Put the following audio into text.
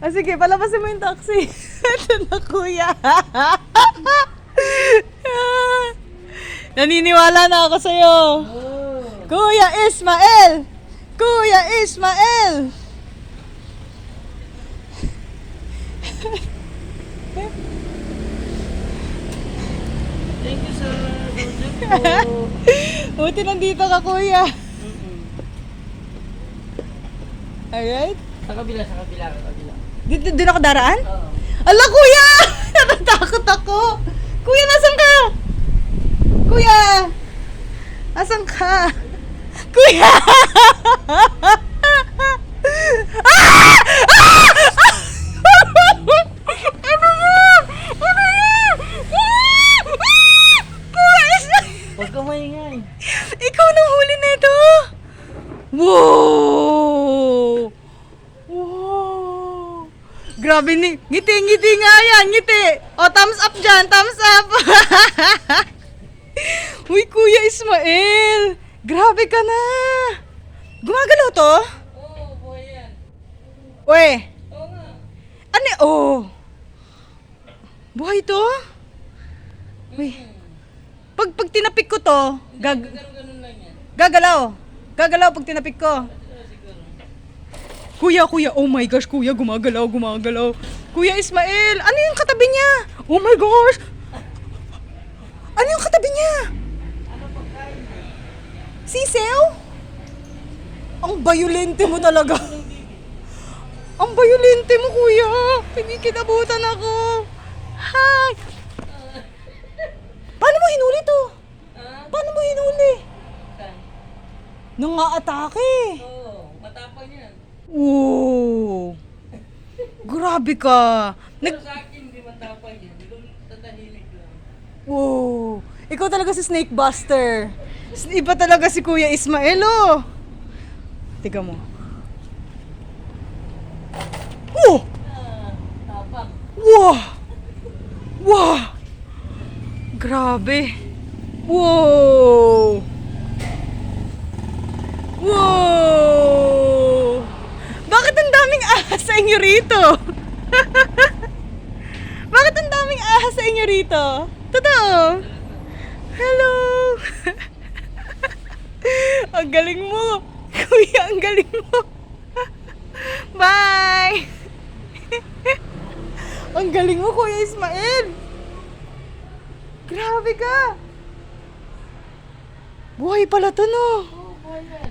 Ah, sige, palabasin mo yung taxi. Ito na, kuya. Naniniwala na ako sa'yo. Kuya Ismael! Kuya Ismael! Thank you, sir. Buti nandito ka, kuya. Alright? Sa kabila. Dito ako daraan? Oo. Ala, kuya! Natatakot ako! Kuya, nasan ka? Kuya! Asan ka? Kuya! Ah! Ah! Ano yan? Ano yan? Kuya, Huwag ka maingay. ikaw nang huli nito! Wow! Wow! Grabe ni, ngiti nga yan, ngiti! O, thumbs up dyan, thumbs up! Uy, Kuya Ismael! Grabe ka na! Gumagalaw to? Oo, buhay yan. Uy! Oo nga. Ano? Oh! Buhay to? Uy. Pag tinapik ko to, Ganun lang yan. gagalaw. Gagalaw pag tinapik ko. Siguro. Kuya, oh my gosh, kuya, gumagalaw. Kuya Ismael, ano yung katabi niya? Oh my gosh! Ano yung katabi niya? Sisew? Ang bayolente mo talaga. Ang bayolente mo, kuya. Kinabutan ako. Hi! Paano mo hinuli to? Paano mo hinuli? Nang-aatake. Oo, matapang yan. Wow! Grabe ka! Pero sa akin, hindi matapang yan. Hindi ko tatahimik lang. Wow! Ikaw talaga si Snake Buster. Iba talaga si Kuya Ismael, oh! Tiga mo. Oh! Tapang. Wow! Wow! Grabe! Wow! Wow! Bakit ang daming ahas sa inyo rito? Bakit ang daming ahas sa inyo rito? Totoo? Hello! Ang galing mo! Kuya, ang galing mo! Bye! Ang galing mo, Kuya Ismael! Grabe ka! Buhay pala to, no? Oo, buhay yan.